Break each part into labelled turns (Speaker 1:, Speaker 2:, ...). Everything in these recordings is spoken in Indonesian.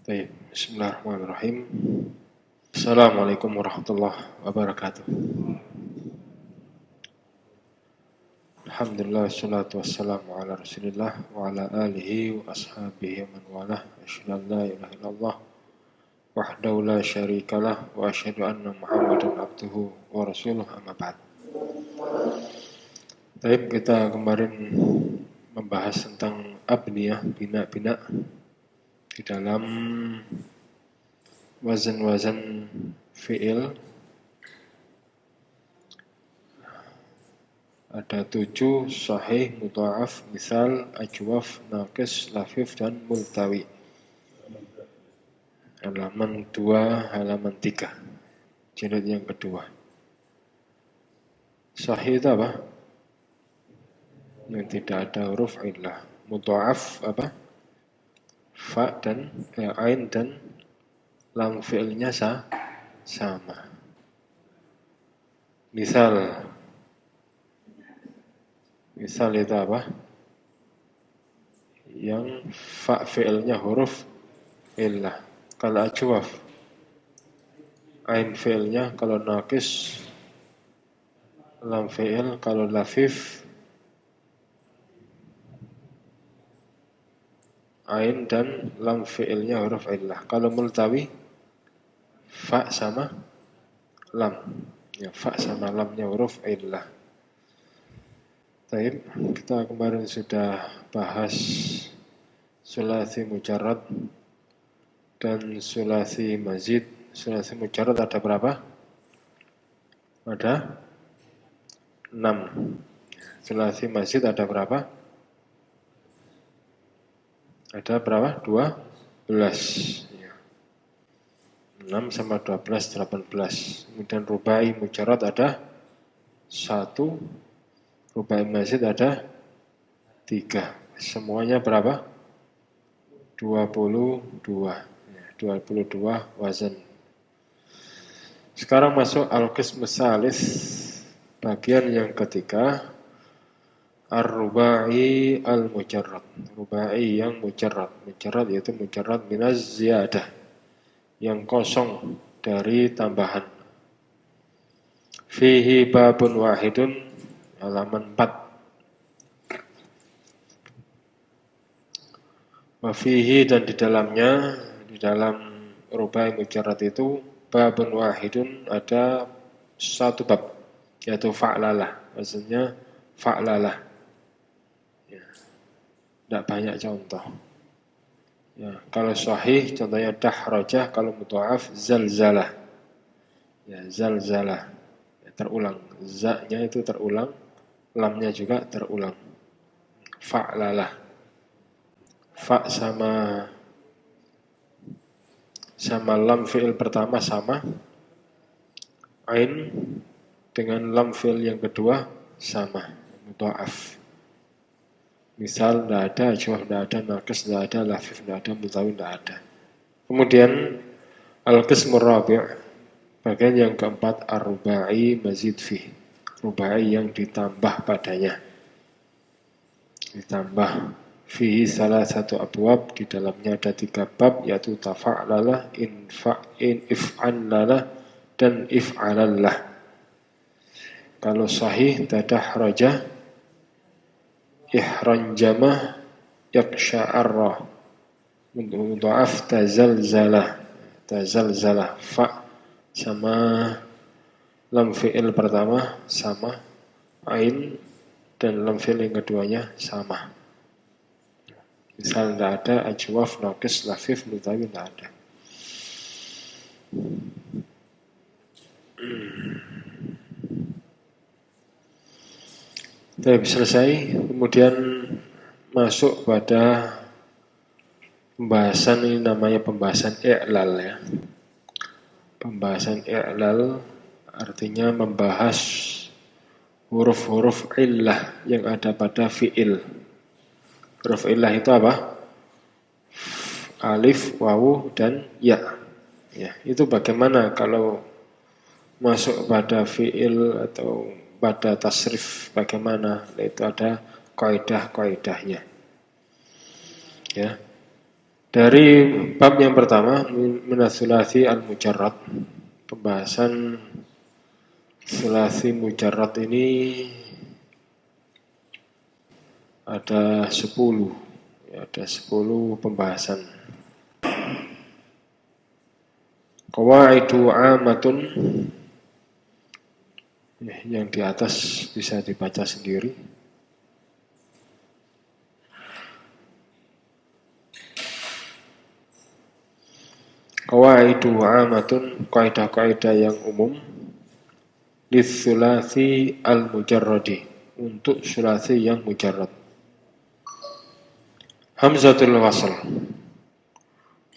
Speaker 1: Baik, bismillahirrahmanirrahim. Assalamualaikum warahmatullahi wabarakatuh. Alhamdulillah, wassalatu wassalamu ala rasulillah wa ala alihi wa ashabihi man walah. Asyhadu an la ilaha illallah wahdahu la syarikalah wa asyhadu anna Muhammadan abduhu wa rasuluh, amma ba'd. Baik, kita kemarin membahas tentang abniyah, bina-bina di dalam wazan-wazan fi'il. Ada 7: sahih, mudha'af, misal, ajwaf, naqis, lafif, dan multawi. Halaman 2, halaman 3, jilid yang kedua. Sahih itu apa? Yang tidak ada huruf illah. Mudha'af apa? Fa dan ain dan lam fi'ilnya sama. Misal itu apa? Yang fa fi'ilnya huruf illah. Kalau ajwaf, ain fi'ilnya. Kalau naqis, lam fi'il. Kalau lafif, ain dan lam fi'ilnya huruf illah. Kalau multawi, fa sama lam. Ya, fa sama lamnya huruf illah. Baik, kita kemarin sudah bahas sulasi mujarrad dan sulasi mazid. Sulasi mujarrad ada berapa? Ada 6. Sulasi mazid ada berapa? Ada berapa? 12. 6 sama 12, 18. Kemudian rubai mujarrad ada 1. Rubai mazid ada 3. Semuanya berapa? 22. 22 wazan. Sekarang masuk al-qism tsalits, bagian yang ketiga, ar-rubai al-mujarrad. Rubai yang mujarrad. Mujarrad yaitu mujarrad minaz ziyadah, yang kosong dari tambahan. Fihi babun wahidun, halaman 4. Wa fihi, dan di dalamnya, di dalam rubai mujarrad itu, babun wahidun, ada satu bab, yaitu fa'lalah. Maksudnya fa'lalah. Ya, tidak banyak contoh. Ya, kalau sahih contohnya dahrajah, kalau mudha'af zalzalah. Ya, zalzalah. Ya, terulang. Za-nya itu terulang, lamnya juga terulang. Fa'lalah. Fa sama lam fi'il pertama sama. Ain dengan lam fi'il yang kedua sama. Mudha'af. Misal tidak ada, ajwaf tidak ada, naqis tidak ada, lafif tidak ada, multawi tidak ada. Kemudian al-qismur rabi', bagian yang keempat, ar-rubai mazid fi. Rubai yang ditambah padanya. Ditambah. Fihi salah satu abwab, di dalamnya ada 3 bab, yaitu tafa'lalah, if'anlalah, dan if'alallah. Kalau sahih tadahraja, ihranjamah, yaksha'arrah. Mudha'af tazalzalah. Fa sama lam fi'il pertama sama, ain dan lam fi'il yang keduanya sama. Misal tidak ada, ajwaf, naqis, lafif, multawi tidak ada. Baik, selesai. Kemudian masuk pada pembahasan, ini namanya pembahasan i'lal ya. Pembahasan i'lal artinya membahas huruf-huruf illah yang ada pada fi'il. Huruf illah itu apa? Alif, wawu, dan ya. Ya, itu bagaimana kalau masuk pada fi'il atau pada tasrif, bagaimana? Itu ada kaidah-kaidahnya. Ya. Dari bab yang pertama, Minasulasi al-mujarrad, pembahasan sulasi mujarrad ini ada 10, ya, ada 10 pembahasan. Qawaidu amatun, yang di atas bisa dibaca sendiri. Qawaidu amatun, kaidah-kaidah yang umum. Litsulasi al-mujarradi, untuk sulasi yang mujarrad. Hamzatul wasl,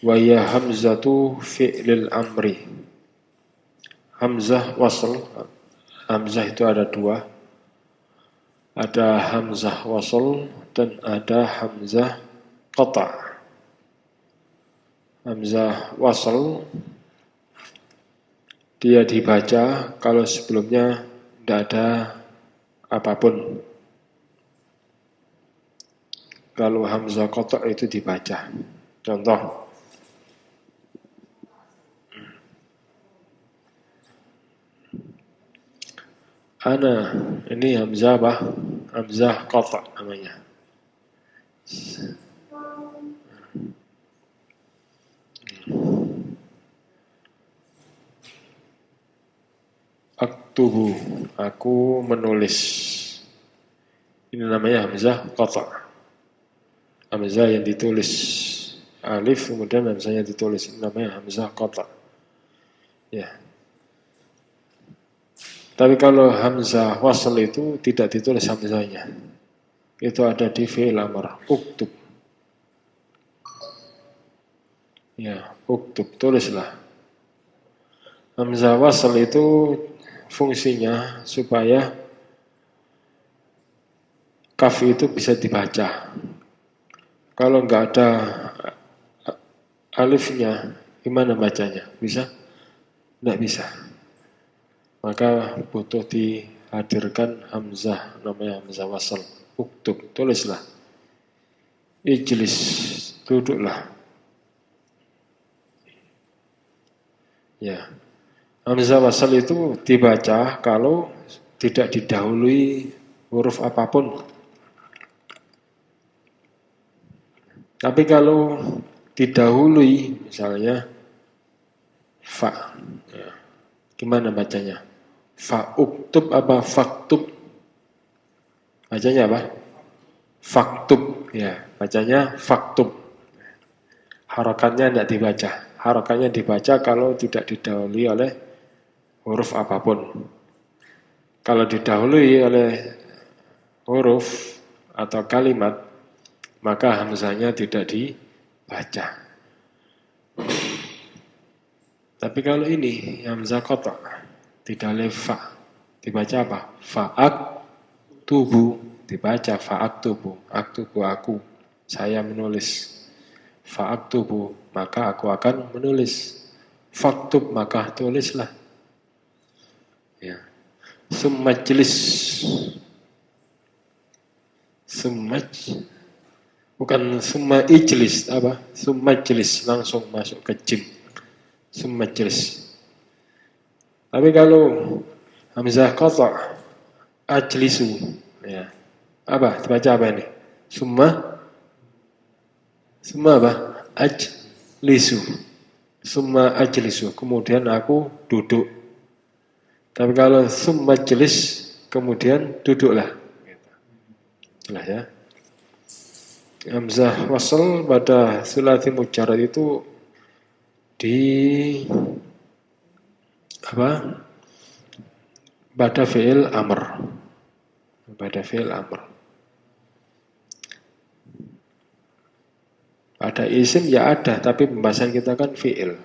Speaker 1: wa ya hamzatu fi'lil amri. Hamzah wasl, hamzah itu ada 2. Ada hamzah wasl dan ada hamzah qata'. Hamzah wasl dia dibaca kalau sebelumnya tidak ada apapun. Kalau hamzah qata' itu dibaca. Contoh, ana, ini hamzah apa? Hamzah qata' namanya. Aktubu, aku menulis. Ini namanya hamzah qata'. Hamzah yang ditulis alif, kemudian hamzahnya ditulis. Ini namanya hamzah qata'. Ya. Tapi kalau hamzah wasl itu tidak ditulis hamzahnya. Itu ada di fi'il amr, uktub. Ya, uktub, tulislah. Hamzah wasl itu fungsinya supaya kaf itu bisa dibaca. Kalau nggak ada alifnya, gimana bacanya? Bisa? Nggak bisa. Maka butuh dihadirkan hamzah, namanya hamzah wasl. Uktub, tulislah. Ijlis, duduklah. Ya. Hamzah wasl itu dibaca kalau tidak didahului huruf apapun. Tapi kalau didahului misalnya fa, ya, gimana bacanya? Fa uktub apa faktub? Bacanya apa? Faktub, ya, bacanya faktub. Harokannya tidak dibaca. Harokannya dibaca kalau tidak didahului oleh huruf apapun. Kalau didahului oleh huruf atau kalimat, maka hamzahnya tidak dibaca. Tapi kalau ini hamzah qata', tidak oleh fa, dibaca apa? Fa'ak tubu, dibaca fa'ak tubu, aktubu aku, saya menulis. Fa'ak tubu, maka aku akan menulis. Faktub, maka tulislah. Ya. Summajlis, bukan summa ijlis, apa? Summajlis, langsung masuk ke jim. Summajlis. Tapi kalau hamzah qata' ajlisu, ya. Apa? Dibaca apa ini? Summa apa? Ajlisu. Summa ajlisu. Kemudian aku duduk. Tapi kalau summa ajlis, kemudian duduklah. Itulah ya. Hamzah wasl pada sulasi mujarrad itu pada fi'il amr. Pada fi'il amr. Pada isim ya ada, tapi pembahasan kita kan fi'il.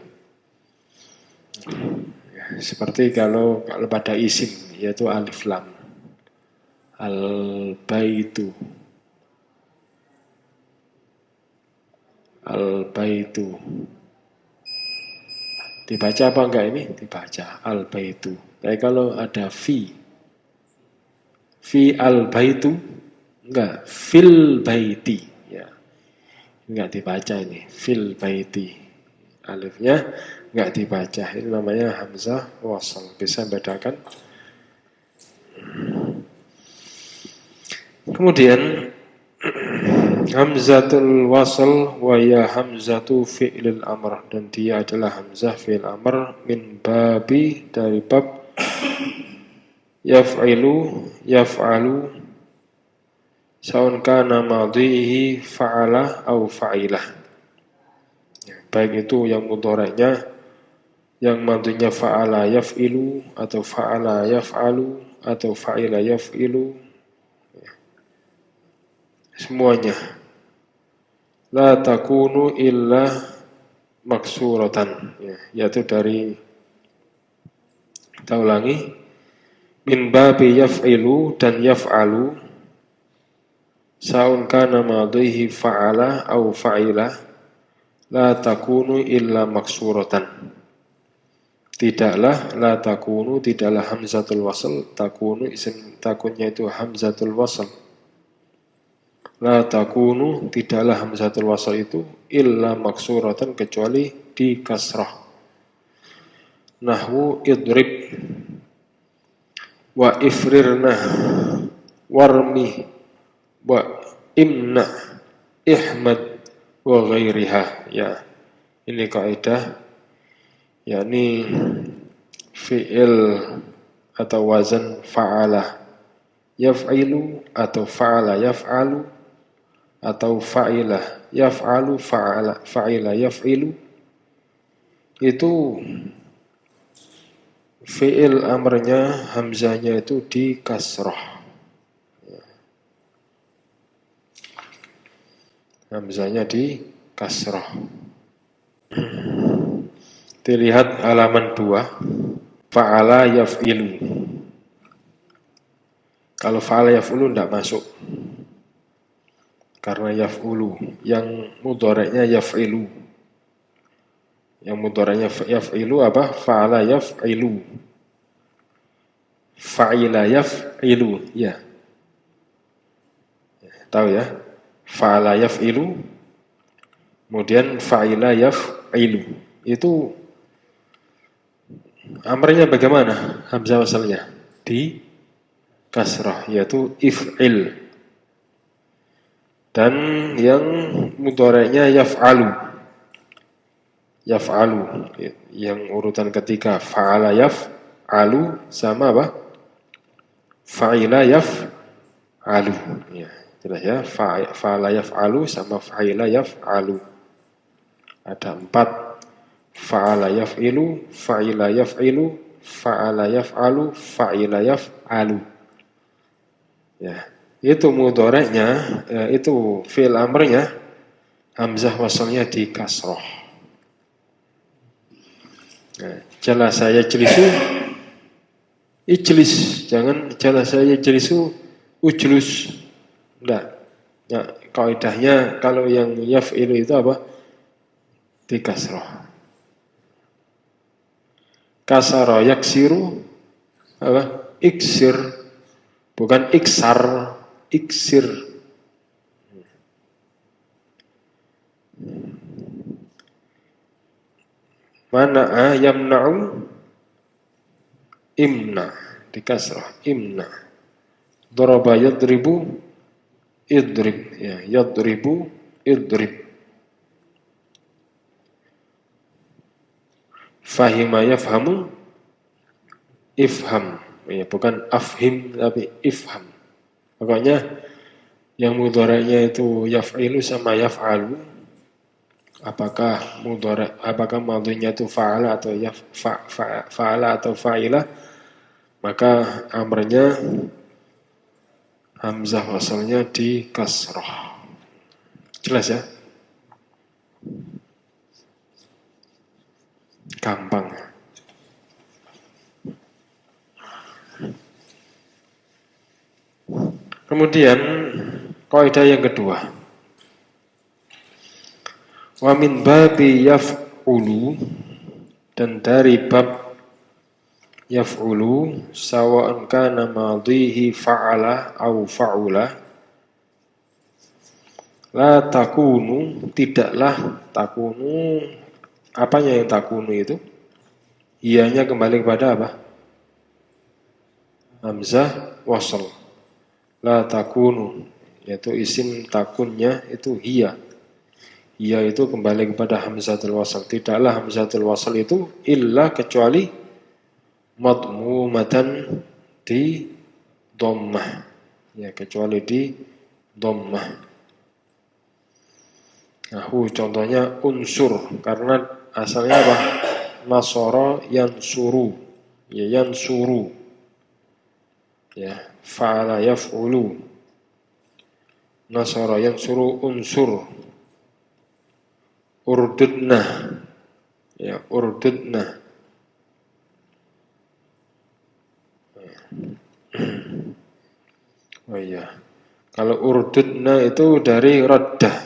Speaker 1: Seperti kalau pada isim, yaitu alif lam. Al-baitu. Al-baitu. Dibaca apa enggak ini? Dibaca al-baitu. Tapi kalau ada fi al-baitu, enggak, fil baiti. Ya. Enggak dibaca ini. Fil baiti. Alifnya enggak dibaca. Ini namanya hamzah wasl. Bisa bedakan. Kemudian hamzatul wasl wa ya hamzatu fi'lil amr, dan dia adalah hamzah fi'il amr min babi, dari bab yaf'ilu yaf'alu saun kana madhihi fa'ala au fa'ilah. Baik itu yang mudhari'nya, yang madhinya fa'ala yaf'ilu atau fa'ala yaf'alu atau fa'ila yaf'ilu, semuanya la takunu illa maksuratan, yaitu dari, kita ulangi, min babi yaf'ilu dan yaf'alu saun kana madhihi fa'ala au fa'ila la takunu illa maksuratan. Tidaklah, la takunu, tidaklah hamzatul wasl, takunu isim takunnya itu hamzatul wasl. La takunu, tidaklah hamzatul wasl itu illa maksuratan, kecuali di kasrah. Nahwu idrib wa ifrirna warmi wa imna ihmad wa ghairiha. Ya, ini kaidah, yakni fi'il atau wazan fa'ala yaf'ilu atau fa'ala yaf'alu atau fa'ilah yaf'alu fa'ila yaf'ilu, itu fi'il amrnya hamzahnya itu di kasrah. Hamzahnya di kasrah. Dilihat halaman 2, fa'ala yaf'ilu. Kalau fa'ala yaf'ulu tidak masuk, karena yaf'ulu, yang mudhari'nya yaf'ilu. Yang mudhari'nya yaf'ilu apa? Fa'ala yaf'ilu. Fa'ila yaf'ilu, ya. Tahu ya? Fa'ala yaf'ilu, kemudian fa'ila yaf'ilu. Itu amrnya bagaimana? Hamzah wasalnya di kasrah, yaitu if'il. Dan yang mudhari'nya yaf'alu, yang urutan ketiga fa'ala yaf'alu sama apa? Fa'ila yaf'alu. Ya, jelas ya, fa'ala yaf'alu sama fa'ila yaf'alu. Ada 4, fa'ala yaf'ilu, fa'ila yaf'ilu, fa'ala yaf'alu, fa'ila yaf'alu. Ya, itu mudhari'nya, itu fi'il amrnya hamzah wasalnya di kasrah. Jala saya jelisu ijlis, jangan jala saya jelisu ujlus. Enggak. Ya, kaidahnya kalau yang yaf'ilu itu apa? Di kasrah. Kasara yaksiru apa? Iksir, bukan iksar. Iksir. Mana'a yamna'u imna, di kasrah imna. Daraba yadribu idrib, ya, yadribu idrib. Fahima yafhamu ifham, ya, bukan afhim tapi ifham. Pokoknya yang mudhari'nya itu yaf'ilu sama yaf'alu, apakah madhinya itu fa'ala atau fa'ala atau fa'ilah, maka amrnya hamzah wasalnya di kasrah. Jelas ya? Gampang. Kemudian kaidah yang kedua, wa min babi yaf'ulu, dan dari bab yaf'ulu sawa'an kana madhihi fa'ala au fa'ula La takunu, tidaklah takunu, apanya yang takunu itu? Iyanya kembali kepada apa? Hamzah wasl. La takunu, yaitu isim takunnya itu hiya. Hiya itu kembali kepada hamzatul wasl. Tidaklah hamzatul wasl itu illa kecuali madmumatan di dhammah. Ya, kecuali di dhammah. Nah, contohnya unsur karena asalnya apa? Nasara yansuru. Ya, yansuru. Ya, fa'ala yaf'ulu. Nasara yansuru unsur. Urdudna. Ya, urdudna. Oh iya. Kalau urdudna itu dari raddah.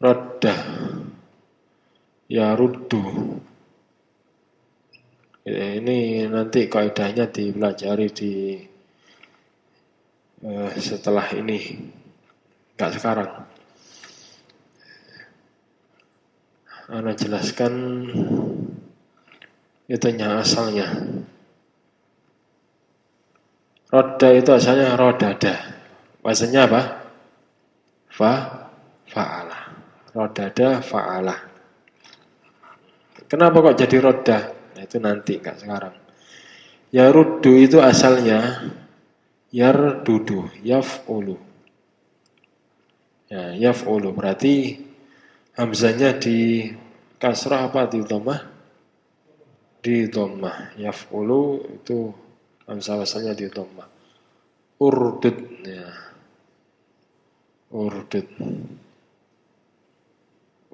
Speaker 1: Raddah. Ya ruddu. Ini nanti kaidahnya dipelajari di setelah ini. Enggak sekarang. Ana jelaskan itunya asalnya. Roda itu asalnya rodada. Bahasanya apa? Fa'ala. Rodada fa'ala. Kenapa kok jadi roda? Nah, itu nanti, enggak sekarang. Ya ruddu itu asalnya yardudu, yaf'ulu. Ya, yaf'ulu berarti hamzanya di kasrah apa di dhammah? Di dhammah. Yaf'ulu itu hamzah wasalnya di dhammah. Urdud ya. Urdud.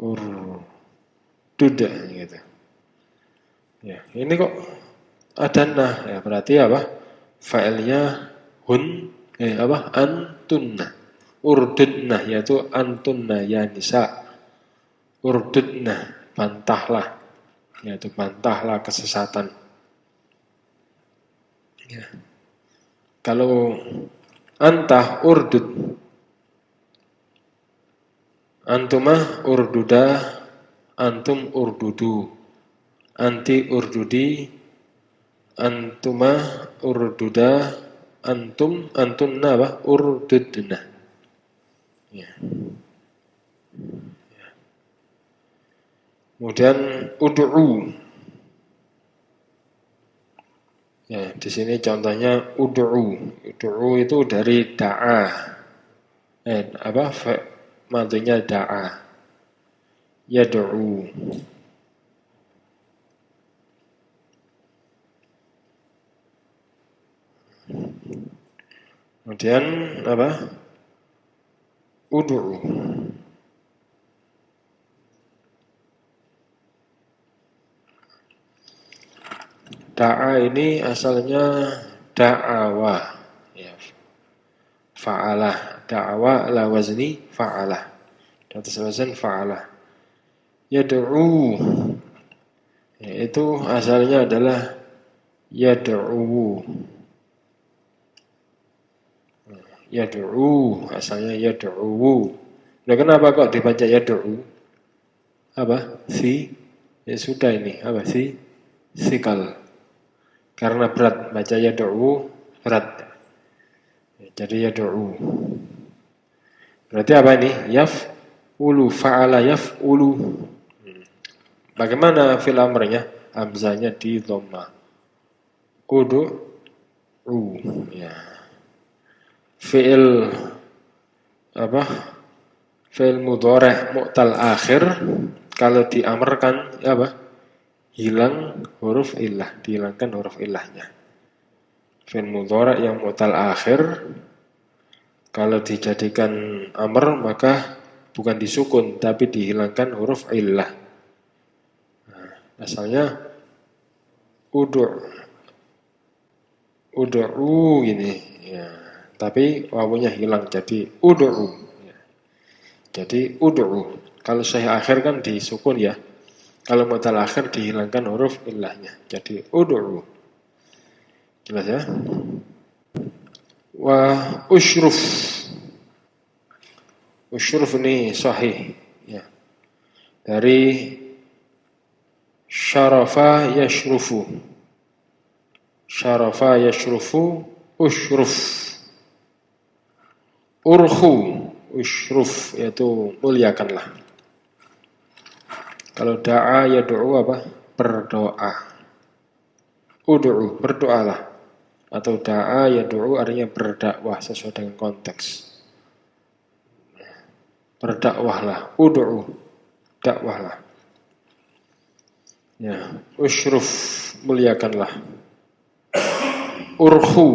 Speaker 1: Urdud gitu. Ya, ini kok ada nah ya berarti apa? Fa'ilnya antunna. Urdudna yaitu antunna ya nisa. Urdudna bantahlah yaitu bantahlah kesesatan. Ya. Kalau antah urdud, antumah urduda, antum urdudu, anti urdudi, antumah urduda, antunna apa? Urdudna. Ya. Kemudian ud'u. Ya, di sini contohnya ud'u. Ud'u itu dari da'a. Mantunya da'a. Yad'u. Kemudian apa? Ud'u. Da'a ini asalnya da'awa. Ya. Fa'alah. Da'awa ala wazni fa'alah. Di atas wazan fa'alah. Yad'u. Ya, itu asalnya adalah yad'u. Yad'u. Asalnya yad'u. Nah, kenapa kok dibaca yad'u? Apa? Ya sudah ini. Apa? Sikal. Karena berat. Baca yad'u berat. Jadi yad'u. Berarti apa ini? Yaf'ulu. Fa'ala yaf'ulu. Bagaimana fil amrnya? Hamzahnya di dhammah. Ud'u. Ya. Fi'il apa? Fi'il mudhari' mu'tal akhir kalau diamarkan apa? Hilang huruf illah, dihilangkan huruf illahnya. Fi'il mudhari' yang mu'tal akhir kalau dijadikan amr maka bukan disukun tapi dihilangkan huruf illah. Nah, asalnya ud'u gini ya. Tapi wawunya hilang jadi ud'u. Ya. Jadi ud'u. Kalau saya akhir kan disukun ya. Kalau mutaakhir dihilangkan huruf illahnya. Jadi ud'u. Jelas ya? Wa usyruf. Usyruf ini sahih. Ya. Dari syarafa yashrufu. Syarafa yashrufu usyruf. Urhu. Usyruf yaitu muliakanlah. Kalau da'a yad'u apa? Berdoa. Ud'u, berdoalah. Atau da'a yad'u artinya berdakwah sesuai dengan konteks. Berdakwahlah, ud'u, dakwahlah. Ya, usyruf, muliakanlah. Urhu,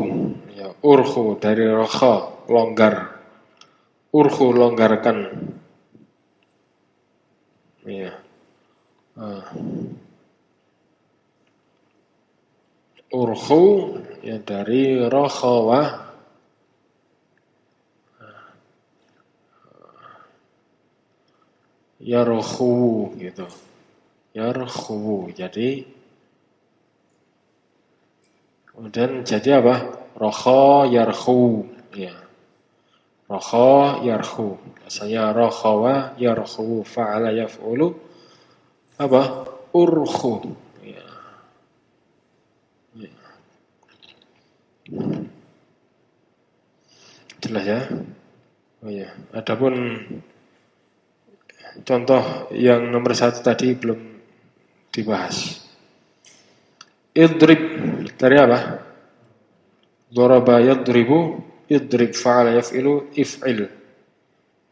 Speaker 1: ya, urhu dari rakha, longgar. Urhu, longgarkan. Ya. Urhu ya dari rakhawa yarkhu gitu. Yarkhu. Jadi kemudian jadi apa? Rakha yarkhu ya. Rakha yarkhu. Asalnya rakhawa yarkhu fa'ala yaf'ulu apa? Urhu. Ya. Ya. Jelas ya? Oh ya. Adapun contoh yang nomor 1 tadi belum dibahas. Idrib dari apa? Daraba yadribu, idrib fa'ala yaf'ilu if'il.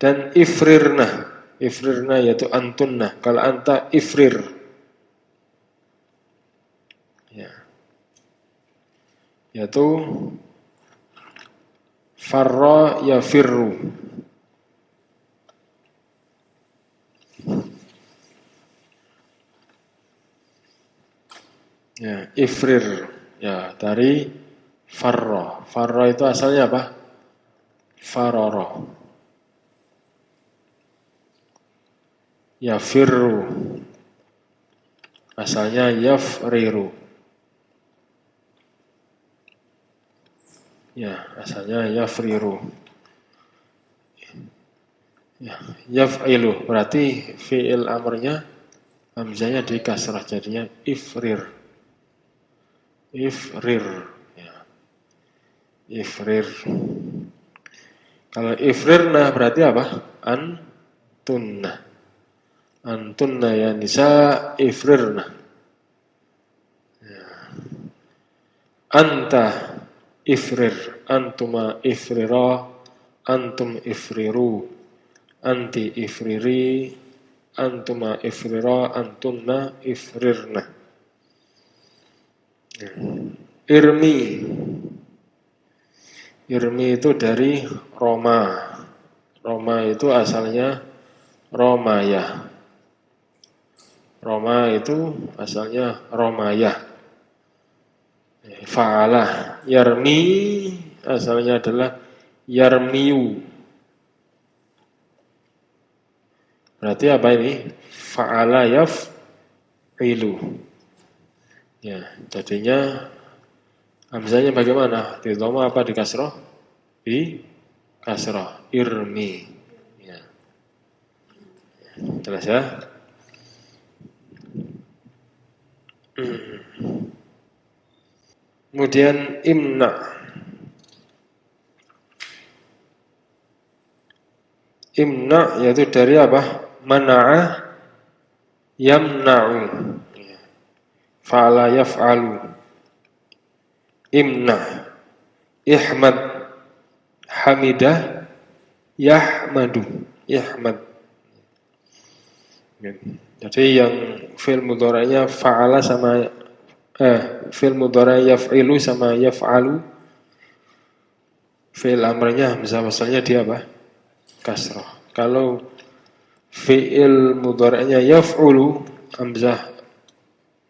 Speaker 1: Dan ifrirna. Ifrirna yaitu antunna. Kalau anta ifrir. Ya. Yaitu farra yafirru. Ya, ifrir. Ya, dari farra. Farra itu asalnya apa? Farara. Yafirru. Asalnya yafriru. Ya, asalnya yafriru. Ya, yaf'ilu. Berarti fi'il amrnya hamzanya di kasrah jadinya ifrir. Ifrir. Ya. Ifrir. Kalau ifrirna berarti apa? Antunna. Antunna ya nisa ifrirna. Ya. Anta ifrir. Antuma ifrira. Antum ifriru. Anti ifriri. Antuma ifrira. Antunna ifrirna. Ya. Irmi. Irmi itu dari Roma. Roma itu asalnya Romaya. Roma itu asalnya Romaya. Fa'ala. Yarmi asalnya adalah Yarmiu. Berarti apa ini? Fa'ala yaf'ilu. Ya, jadinya hamzanya bagaimana? Di dhamma apa di kasrah? Di kasrah. Irmi. Ya. Jelas ya? Kemudian imna. Imna yaitu dari apa? Mana'a yamna'u. Fa'ala yaf'alu. Imna. Ihmad. Hamidah. Yahmadu. Ihmad. Jadi yang fi'il mudhari'nya fa'ala sama fi'il mudhari' yaf'ilu sama yaf'alu. Fi'il amrnya hamzah wasalnya dia apa? Kasrah. Kalau fi'il mudhari'nya yaf'ulu hamzah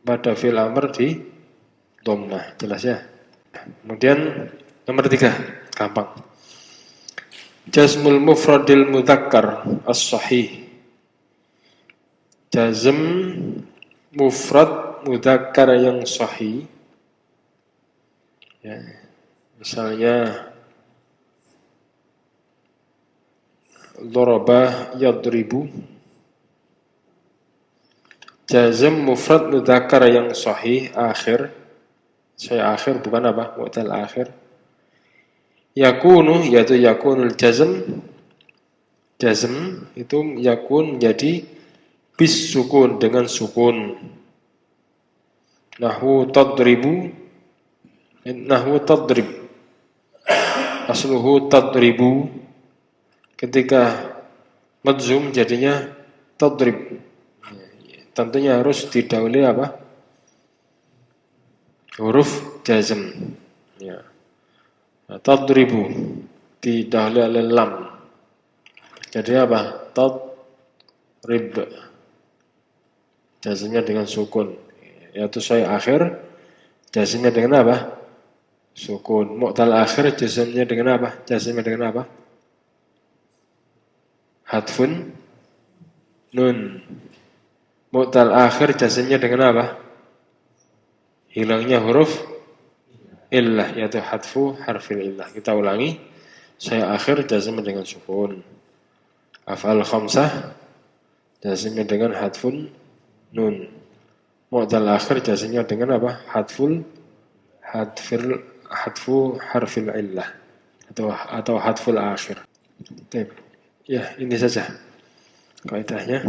Speaker 1: pada fi'il amr di dhammah. Jelas ya? Kemudian nomor 3, gampang. Jazmul mufradil mudzakkar as-sahih. Jazm mufrad mudzakkar yang sahih. Ya, misalnya daraba yadribu. Jazm mufrad mudzakkar yang sahih akhir. Saya akhir bukan apa? Mu'tal akhir. Yakunu yaitu yakunul jazm. Jazm itu yakun menjadi bis sukun dengan sukun. Nahwu tadribu. Nahwu tadrib. Asluhu tadribu. Ketika madzum jadinya tadrib. Tentunya harus didahului apa? Huruf jazm. Ya. Tadribu didahului oleh lam. Jadi apa? Tadrib. Jazmnya dengan sukun. Yaitu saya akhir. Jazmnya dengan apa? Sukun. Mu'tal akhir jazmnya dengan apa? Jazmnya dengan apa? Hadfun nun. Mu'tal akhir jazmnya dengan apa? Hilangnya huruf illah, yaitu hadfu harfil illah. Kita ulangi. Saya akhir jazmnya dengan sukun. Af'al khamsah jazmnya dengan hadfun nun. Mu'tal akhir jazmnya dengan apa? Hadfu harfil illah atau hadful akhir. Ya, ini saja kaidahnya.